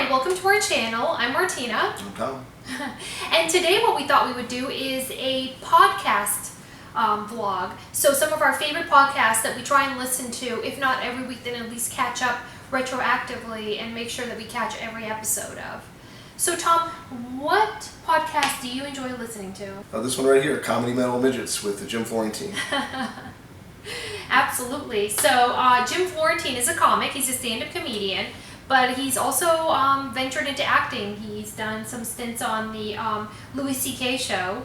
Hi, welcome to our channel. I'm Martina. I'm Tom. And today what we thought we would do is a podcast vlog. So some of our favorite podcasts that we try and listen to, if not every week, then at least catch up retroactively and make sure that we catch every episode of. So Tom, what podcast do you enjoy listening to? This one right here, Comedy Metal Midgets with the Jim Florentine. Absolutely. So Jim Florentine is a comic. He's a stand-up comedian, but he's also ventured into acting. He's done some stints on the Louis C.K. show,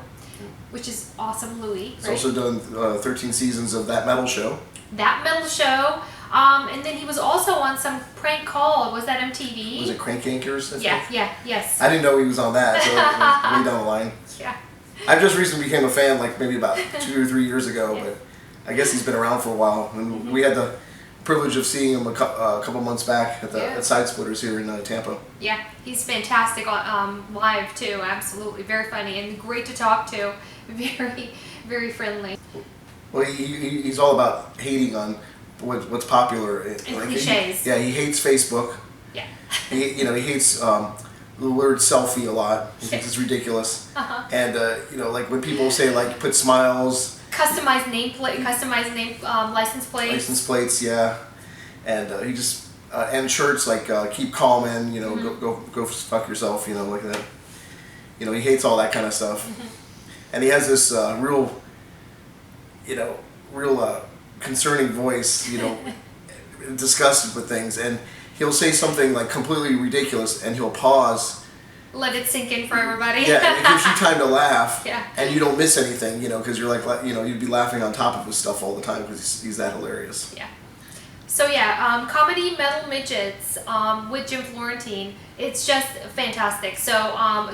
which is awesome, Louis. He's right? also done 13 seasons of That Metal Show. That Metal Show. And then he was also on some prank call. Was that MTV? Was it Crank Yankers? Yes. I didn't know he was on that, so it was way down the line. Yeah. I just recently became a fan, like maybe about 2 or 3 years ago, but I guess he's been around for a while. And we had the privilege of seeing him a couple months back at Side Splitters here in Tampa. Yeah, he's fantastic live too. Absolutely, very funny and great to talk to. Very, very friendly. Well, he's all about hating on what's popular. And cliches. He hates Facebook. Yeah. He hates the word selfie a lot. He thinks it's ridiculous. And like when people say like put smiles. Customized nameplate, license plates. License plates, yeah. And he just and shirts like keep calm and go fuck yourself, like that. He hates all that kind of stuff. And he has this real concerning voice, disgusted with things, and he'll say something like completely ridiculous and he'll pause. Let it sink in for everybody. Yeah, and it gives you time to laugh. Yeah. And you don't miss anything, because you're like, you'd be laughing on top of his stuff all the time because he's that hilarious. Yeah. So Comedy Metal Midgets with Jim Florentine. It's just fantastic. So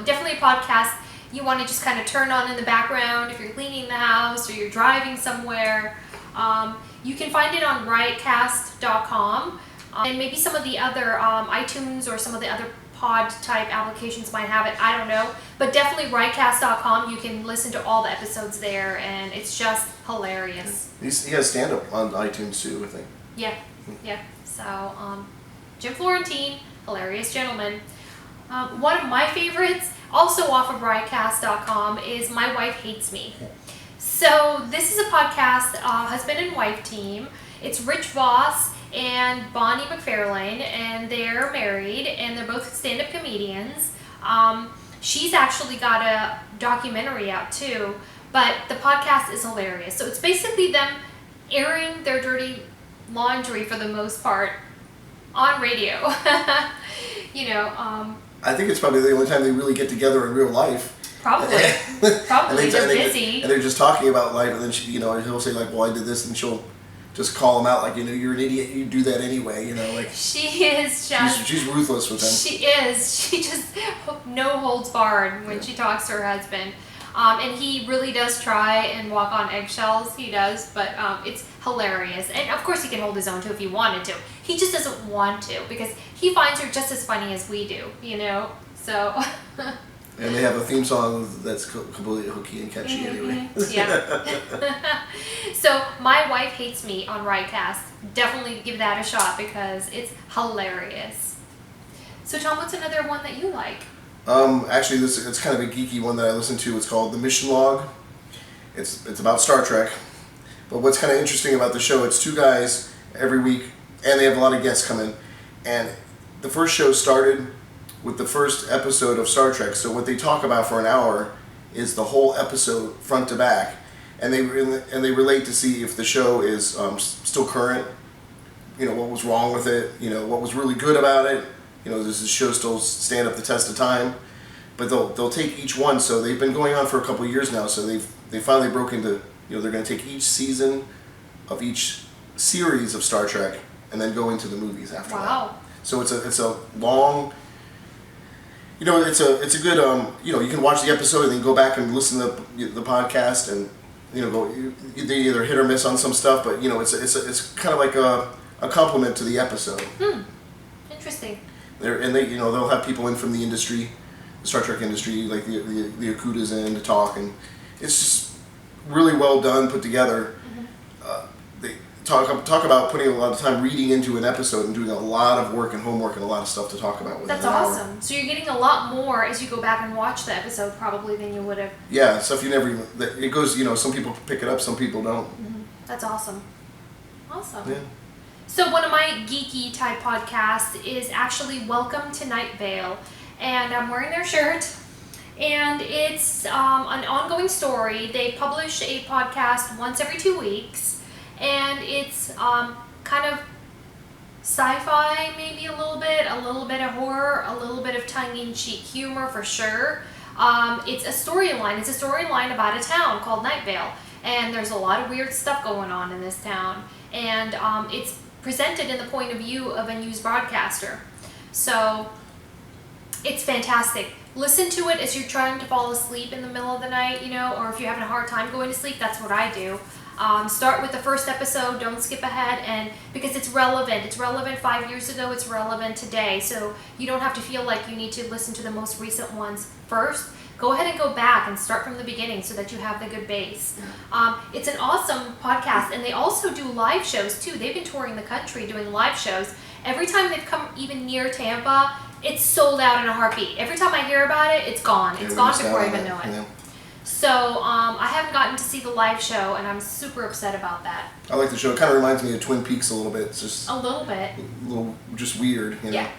definitely a podcast you want to just kind of turn on in the background if you're cleaning the house or you're driving somewhere. You can find it on riotcast.com and maybe some of the other iTunes or some of the other pod type applications might have it. I don't know, but definitely riotcast.com. You can listen to all the episodes there, and it's just hilarious. He has stand up on iTunes too, I think. Yeah. So Jim Florentine, hilarious gentleman. One of my favorites, also off of riotcast.com, is My Wife Hates Me. So this is a podcast, husband and wife team. It's Rich Voss and Bonnie McFarlane, and they're married, and they're both stand-up comedians. She's actually got a documentary out too, but the podcast is hilarious. So it's basically them airing their dirty laundry for the most part on radio. I think it's probably the only time they really get together in real life. Probably. They're busy. And they're just talking about life, and then he'll say like, "Well, I did this," and she'll just call him out like, you're an idiot. You do that anyway. Like she is just. She's ruthless with him. She is. She just no holds barred when she talks to her husband, and he really does try and walk on eggshells. He does, but it's hilarious. And of course, he can hold his own too if he wanted to. He just doesn't want to because he finds her just as funny as we do. So. And they have a theme song that's completely hooky and catchy anyway. Yeah. So My Wife Hates Me on Riotcast. Definitely give that a shot because it's hilarious. So Tom, what's another one that you like? Actually, it's kind of a geeky one that I listen to. It's called The Mission Log. It's about Star Trek. But what's kind of interesting about the show, it's 2 guys every week, and they have a lot of guests come in. And the first show started with the first episode of Star Trek. So what they talk about for an hour is the whole episode front to back, and they relate to see if the show is still current. What was wrong with it. What was really good about it. Does the show still stand up the test of time? But they'll take each one. So they've been going on for a couple of years now. So they finally broke into they're going to take each season of each series of Star Trek and then go into the movies after that. So it's a long. It's a good you can watch the episode and then go back and listen to the podcast and they either hit or miss on some stuff, but it's kind of like a compliment to the episode. Interesting. They'll have people in from the industry, the Star Trek industry, like the Akutas in to talk, and it's just really well done, put together. talk about putting a lot of time reading into an episode and doing a lot of work and homework and a lot of stuff to talk about within That's an hour. awesome. So you're getting a lot more as you go back and watch the episode probably than you would have. Yeah, stuff you never even... It goes, some people pick it up, some people don't. Mm-hmm. That's awesome. Awesome. Yeah. So one of my geeky type podcasts is actually Welcome to Night Vale. And I'm wearing their shirt. And it's an ongoing story. They publish a podcast once every 2 weeks. And it's kind of sci-fi, maybe a little bit of horror, a little bit of tongue-in-cheek humor for sure. It's a storyline. It's a storyline about a town called Night Vale. And there's a lot of weird stuff going on in this town. And it's presented in the point of view of a news broadcaster. So it's fantastic. Listen to it as you're trying to fall asleep in the middle of the night, or if you're having a hard time going to sleep, that's what I do. Start with the first episode, don't skip ahead, and because it's relevant. It's relevant 5 years ago, it's relevant today, so you don't have to feel like you need to listen to the most recent ones first. Go ahead and go back and start from the beginning so that you have the good base. It's an awesome podcast, and they also do live shows too. They've been touring the country doing live shows. Every time they've come even near Tampa, it's sold out in a heartbeat. Every time I hear about it, it's gone. It's gone before I even know it. Yeah. So I haven't gotten to see the live show, and I'm super upset about that. I like the show. It kind of reminds me of Twin Peaks a little bit. It's just a little bit. A little just weird, Yeah.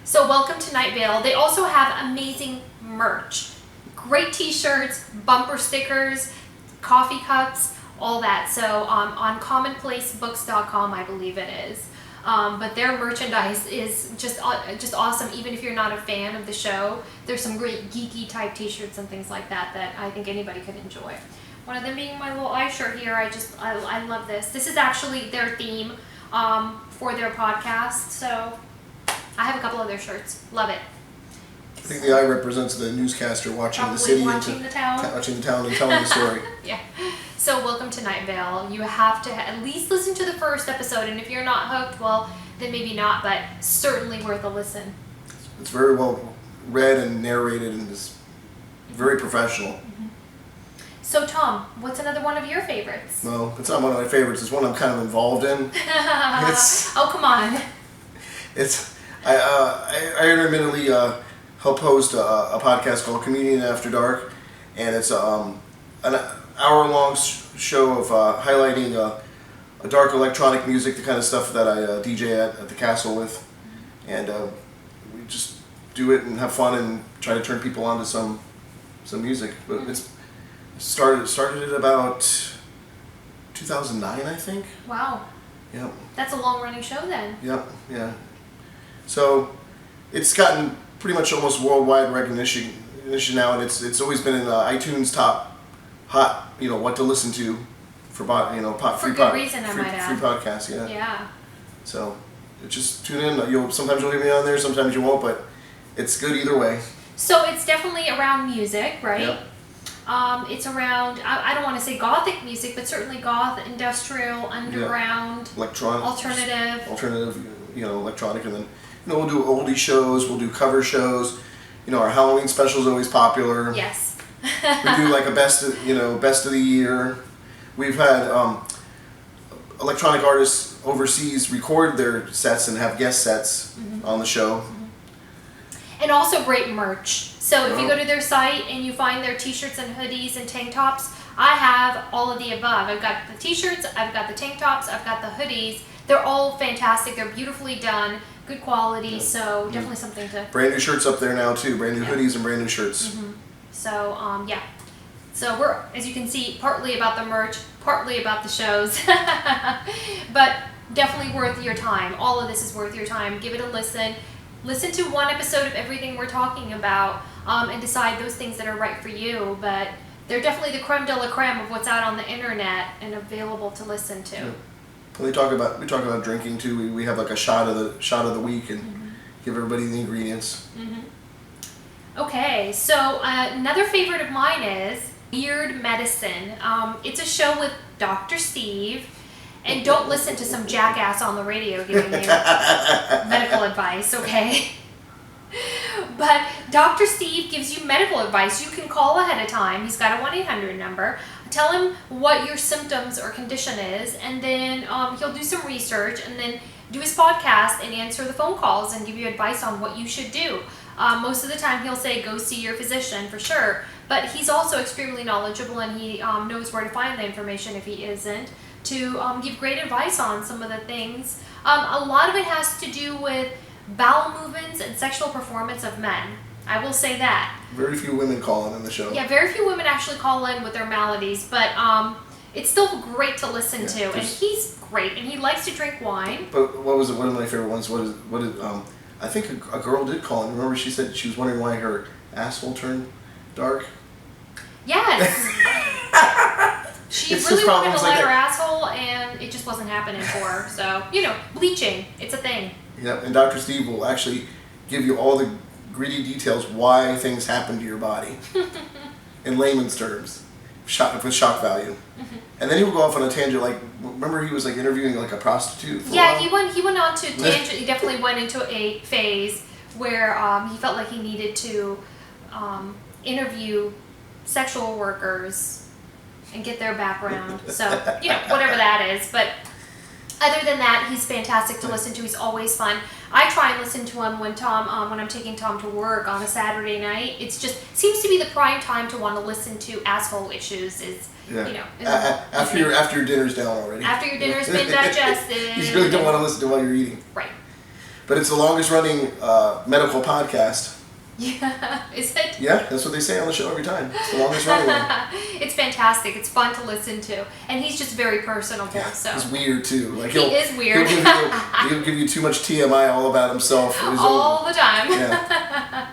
So welcome to Night Vale. They also have amazing merch. Great t-shirts, bumper stickers, coffee cups, all that. So on commonplacebooks.com, I believe it is. But their merchandise is just awesome. Even if you're not a fan of the show, there's some great geeky type t-shirts and things like that that I think anybody could enjoy. One of them being my little eye shirt here. I love this. This is actually their theme for their podcast. So I have a couple of their shirts. Love it. I think the eye represents the newscaster watching Probably the city, watching the town. Watching the town and telling the story. Yeah. So welcome to Night Vale. You have to at least listen to the first episode, and if you're not hooked, well, then maybe not, but certainly worth a listen. It's very well read and narrated, and is very professional. Mm-hmm. So Tom, what's another one of your favorites? No, it's not one of my favorites. It's one I'm kind of involved in. Oh, come on. I intermittently help host a podcast called Communion After Dark, and it's an hour-long show of highlighting dark electronic music, the kind of stuff that I DJ at the castle with, and we just do it and have fun and try to turn people on to some music. But it's started at about 2009, I think. Wow. Yep. That's a long-running show then. Yep. Yeah. So it's gotten pretty much almost worldwide recognition now, and it's always been in iTunes top hot, what to listen to for For good reason, I might add. free podcasts, yeah. Yeah. So just tune in. Sometimes you'll hear me on there, sometimes you won't, but it's good either way. So it's definitely around music, right? Yep. It's around, I don't want to say gothic music, but certainly goth, industrial, underground, Electronic, alternative, electronic, and then we'll do oldie shows, we'll do cover shows. Our Halloween special is always popular. Yes. We do like a best of the year. We've had electronic artists overseas record their sets and have guest sets on the show. And also great merch. So if you go to their site and you find their t-shirts and hoodies and tank tops, I have all of the above. I've got the t-shirts, I've got the tank tops, I've got the hoodies. They're all fantastic. They're beautifully done, good quality, so definitely something to... Brand new shirts up there now too, brand new hoodies and brand new shirts. So, yeah. So we're, as you can see, partly about the merch, partly about the shows. But definitely worth your time. All of this is worth your time. Give it a listen. Listen to one episode of everything we're talking about and decide those things that are right for you. But they're definitely the creme de la creme of what's out on the internet and available to listen to. Yeah. Well, we talk about drinking too. We have like a shot of the week and give everybody the ingredients. Okay, so another favorite of mine is Weird Medicine. It's a show with Dr. Steve. And don't listen to some jackass on the radio giving you medical advice, okay? But Dr. Steve gives you medical advice. You can call ahead of time. He's got a 1-800 number. tell him what your symptoms or condition is, and then he'll do some research and then do his podcast and answer the phone calls and give you advice on what you should do. Most of the time he'll say go see your physician for sure, but he's also extremely knowledgeable, and he knows where to find the information if he isn't, to give great advice on some of the things. A lot of it has to do with bowel movements and sexual performance of men. I will say that. Very few women call in the show. Yeah, very few women actually call in with their maladies, but it's still great to listen to, and he's great, and he likes to drink wine. But what was it? One of my favorite ones. What is I think a girl did call in. Remember, she said she was wondering why her asshole turned dark. Yes. She It's really just wanted to problems light like her that. asshole, and it just wasn't happening for her. So, bleaching, it's a thing. Yeah, and Dr. Steve will actually give you all the gritty details why things happen to your body in layman's terms, with shock value. And then he will go off on a tangent. Like, remember he was like interviewing like a prostitute. For a while? He went on to tangent. He definitely went into a phase where he felt like he needed to interview sexual workers and get their background. So, whatever that is. But other than that, he's fantastic to listen to. He's always fun. I try and listen to him when I'm taking Tom to work on a Saturday night. It's just seems to be the prime time to want to listen to asshole issues. After your dinner's down already. After your dinner's been digested. You really don't want to listen to while you're eating. Right. But it's the longest running medical podcast. Yeah, is it? Yeah, that's what they say on the show every time. It's the longest running one. It's fantastic. It's fun to listen to, and he's just very personable. Yeah, so he's weird too. Like he is weird. He'll give you too much TMI all about himself. All the time. Yeah.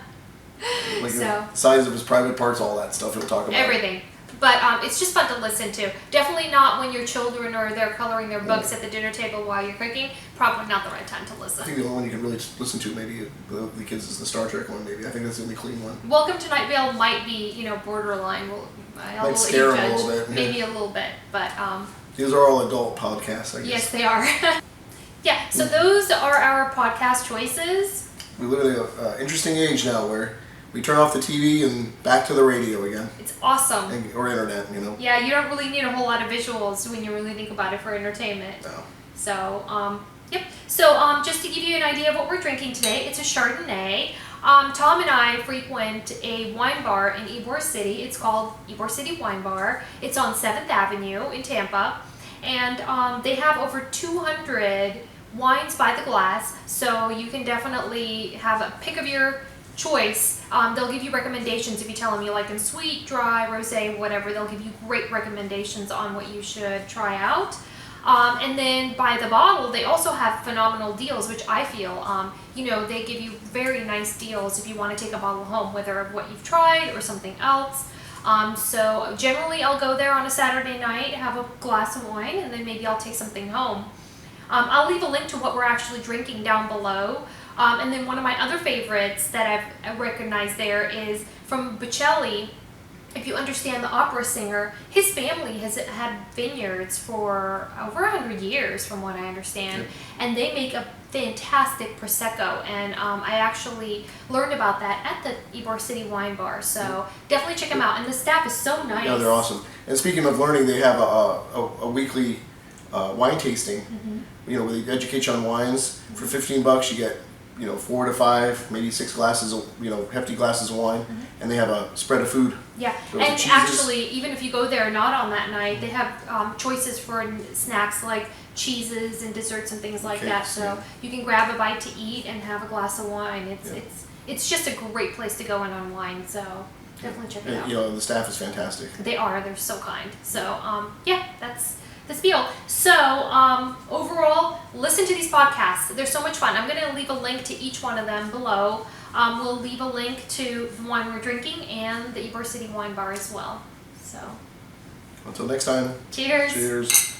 Like the size of his private parts, all that stuff he'll talk about. Everything. But it's just fun to listen to. Definitely not when your children are there coloring their books at the dinner table while you're cooking. Probably not the right time to listen. I think the only one you can really listen to maybe the kids is the Star Trek one. Maybe I think that's the only clean one. Welcome to Night Vale might be Might borderline. I'll scare let you them a judge. little bit. Yeah. Maybe a little bit, but these are all adult podcasts, I guess. yes, they are. Yeah. So those are our podcast choices. We live in an interesting age now where we turn off the TV and back to the radio again. It's awesome. Or internet, Yeah, you don't really need a whole lot of visuals when you really think about it for entertainment. No. So, yep. So, just to give you an idea of what we're drinking today, it's a Chardonnay. Tom and I frequent a wine bar in Ybor City. It's called Ybor City Wine Bar. It's on 7th Avenue in Tampa. And they have over 200 wines by the glass. So you can definitely have a pick of your choice. They'll give you recommendations if you tell them you like them sweet, dry, rosé, whatever. They'll give you great recommendations on what you should try out. And then by the bottle, they also have phenomenal deals, which I feel, they give you very nice deals if you want to take a bottle home, whether of what you've tried or something else. So generally I'll go there on a Saturday night, have a glass of wine, and then maybe I'll take something home. I'll leave a link to what we're actually drinking down below. And then one of my other favorites that I've recognized there is from Bocelli. If you understand the opera singer, his family has had vineyards for over 100 years, from what I understand. Yep. And they make a fantastic Prosecco. And I actually learned about that at the Ybor City Wine Bar. So definitely check them out. And the staff is so nice. Yeah, they're awesome. And speaking of learning, they have a weekly wine tasting. Where they educate you on wines. For $15, you get 4 to 5, maybe 6 glasses of, hefty glasses of wine, and they have a spread of food. Yeah, and actually, even if you go there not on that night, they have choices for snacks like cheeses and desserts and things like that. So you can grab a bite to eat and have a glass of wine. It's just a great place to go and unwind. So definitely check it out. The staff is fantastic. They are. They're so kind. So that's the spiel. So overall, listen to these podcasts. They're so much fun. I'm going to leave a link to each one of them below. We'll leave a link to the wine we're drinking and the Ybor City Wine Bar as well. So until next time. Cheers. Cheers.